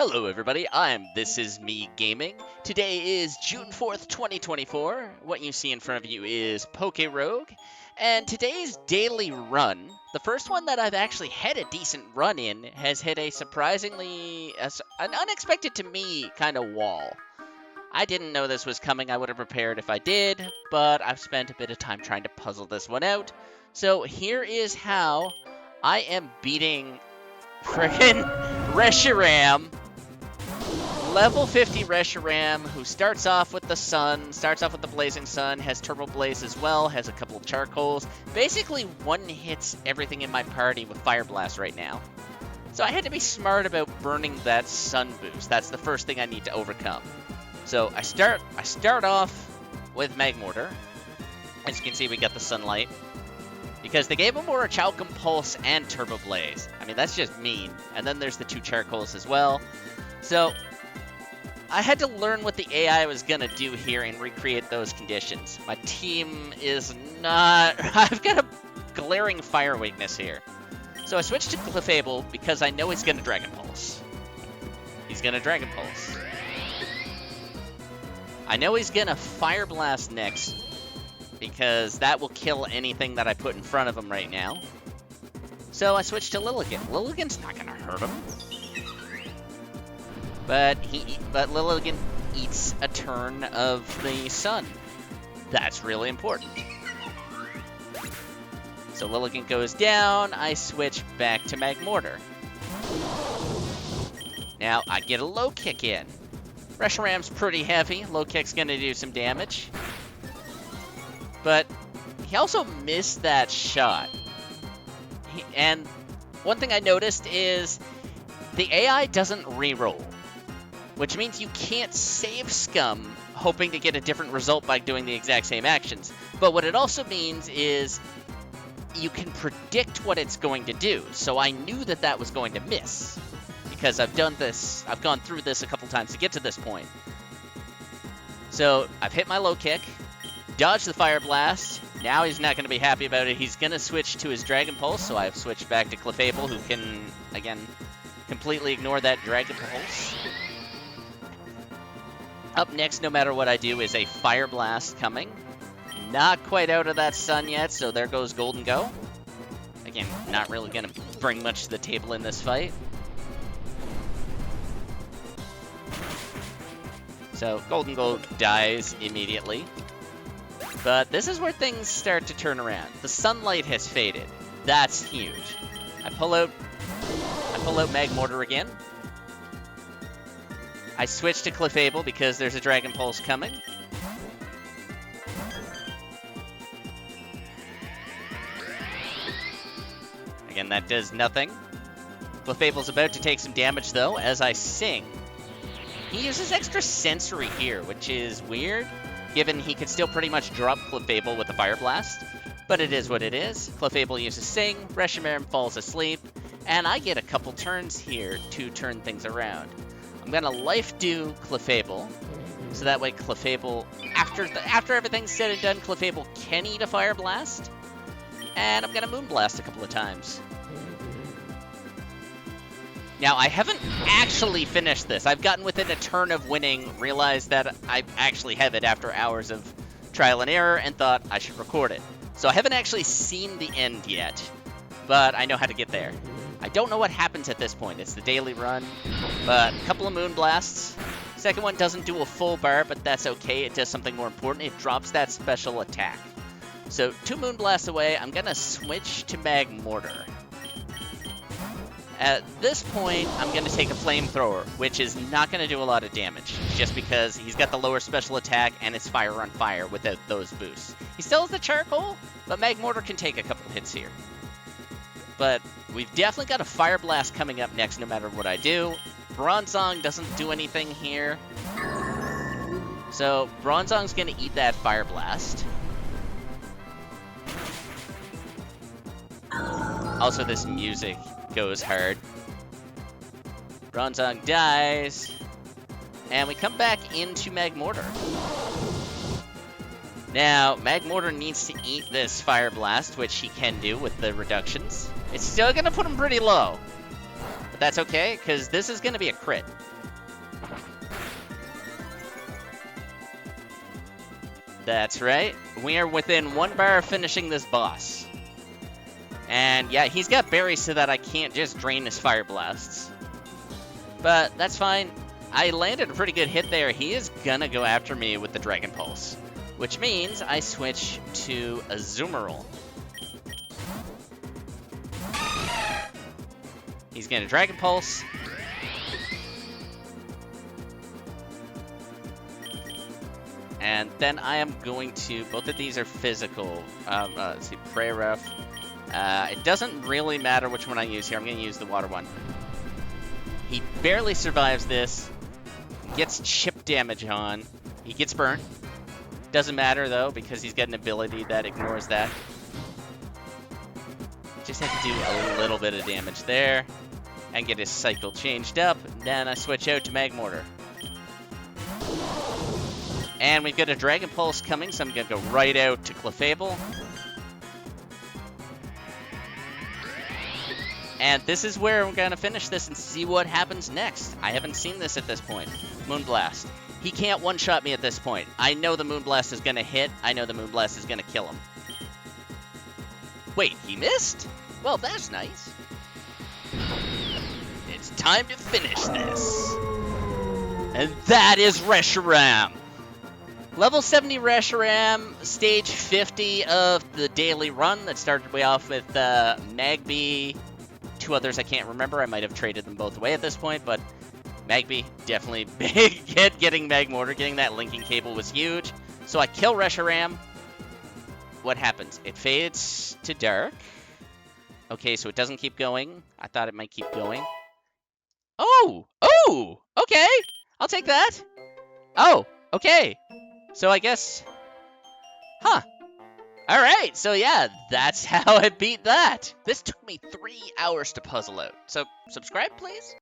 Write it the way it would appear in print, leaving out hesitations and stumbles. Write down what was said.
Hello everybody, This Is Me Gaming. Today is June 4th, 2024. What you see in front of you is Pokerogue. And today's daily run, the first one that I've actually had a decent run in, has hit a an unexpected to me kind of wall. I didn't know this was coming, I would have prepared if I did, but I've spent a bit of time trying to puzzle this one out. So here is how I am beating frickin' Reshiram. Level 50 Reshiram, who starts off with the blazing sun, has Turboblaze as well, has a couple of charcoals, basically one-hits everything in my party with Fire Blast right now. So I had to be smart about burning that sun boost. That's the first thing I need to overcome. So I start off with Magmortar. As you can see, we got the sunlight. Because they gave him Orichalcum Pulse and Turboblaze. I mean, that's just mean. And then there's the two charcoals as well. So I had to learn what the AI was going to do here and recreate those conditions. My team is not... I've got a glaring fire weakness here. So I switched to Clefable because I know he's going to Dragon Pulse. He's going to Dragon Pulse. I know he's going to Fire Blast next because that will kill anything that I put in front of him right now. So I switched to Lilligant. Lilligant's not going to hurt him. But Lilligant eats a turn of the sun. That's really important. So Lilligant goes down, I switch back to Magmortar. Now I get a low kick in. Reshiram's pretty heavy, low kick's gonna do some damage. But he also missed that shot. And one thing I noticed is the AI doesn't reroll. Which means you can't save Scum hoping to get a different result by doing the exact same actions. But what it also means is you can predict what it's going to do. So I knew that that was going to miss. Because I've gone through this a couple times to get to this point. So I've hit my low kick, dodged the Fire Blast. Now he's not going to be happy about it. He's going to switch to his Dragon Pulse. So I've switched back to Clefable, who can, again, completely ignore that Dragon Pulse. Up next, no matter what I do, is a Fire Blast coming. Not quite out of that sun yet, so there goes gholdengo. Again, not really going to bring much to the table in this fight. So gholdengo dies immediately. But this is where things start to turn around. The sunlight has faded. That's huge. I pull out Magmortar again. I switch to Clefable because there's a Dragon Pulse coming. Again, that does nothing. Clefable's about to take some damage, though, as I sing. He uses extra sensory here, which is weird, given he could still pretty much drop Clefable with a Fire Blast. But it is what it is. Clefable uses Sing, Reshiram falls asleep, and I get a couple turns here to turn things around. I'm going to Life Dew Clefable, so that way Clefable, after everything's said and done, Clefable can eat a Fire Blast. And I'm going to Moon Blast a couple of times. Now, I haven't actually finished this. I've gotten within a turn of winning, realized that I actually have it after hours of trial and error, and thought I should record it. So I haven't actually seen the end yet, but I know how to get there. I don't know what happens at this point. It's the daily run, but a couple of Moon Blasts. Second one doesn't do a full bar, but that's okay. It does something more important. It drops that special attack. So 2 Moon Blasts away, I'm going to switch to Magmortar. At this point, I'm going to take a Flamethrower, which is not going to do a lot of damage, just because he's got the lower special attack and it's fire on fire without those boosts. He still has the charcoal, but Magmortar can take a couple hits here. But we've definitely got a Fire Blast coming up next no matter what I do. Bronzong doesn't do anything here. So Bronzong's going to eat that Fire Blast. Also, this music goes hard. Bronzong dies. And we come back into Magmortar. Now, Magmortar needs to eat this Fire Blast, which he can do with the reductions. It's still going to put him pretty low. that's okay, because this is going to be a crit. That's right. We are within 1 bar of finishing this boss. And yeah, he's got berries so that I can't just drain his fire blasts. But that's fine. I landed a pretty good hit there. He is gonna go after me with the Dragon Pulse, which means I switch to Azumarill. He's gonna Dragon Pulse. And then I am going to, both of these are physical. Let's see, Prey Rough. It doesn't really matter which one I use here. I'm going to use the water one. He barely survives this. Gets chip damage on. He gets burned. Doesn't matter, though, because he's got an ability that ignores that. Just have to do a little bit of damage there. And get his cycle changed up. Then I switch out to Magmortar. And we've got a Dragon Pulse coming, so I'm going to go right out to Clefable. And this is where we're going to finish this and see what happens next. I haven't seen this at this point. Moonblast. He can't one-shot me at this point. I know the Moonblast is going to hit. I know the Moonblast is going to kill him. Wait, he missed? Well, that's nice. It's time to finish this. And that is Reshiram. Level 70 Reshiram, stage 50 of the daily run that started way off with Magby. 2 others I can't remember. I might have traded them both away at this point, but Magby, definitely big hit. Getting Magmortar, getting that linking cable was huge. So I kill Reshiram. What happens? It fades to dark. Okay, so it doesn't keep going. I thought it might keep going. Oh! Oh! Okay! I'll take that. Oh, okay. So I guess... Huh. Alright, so yeah, that's how I beat that. This took me 3 hours to puzzle out. So subscribe, please?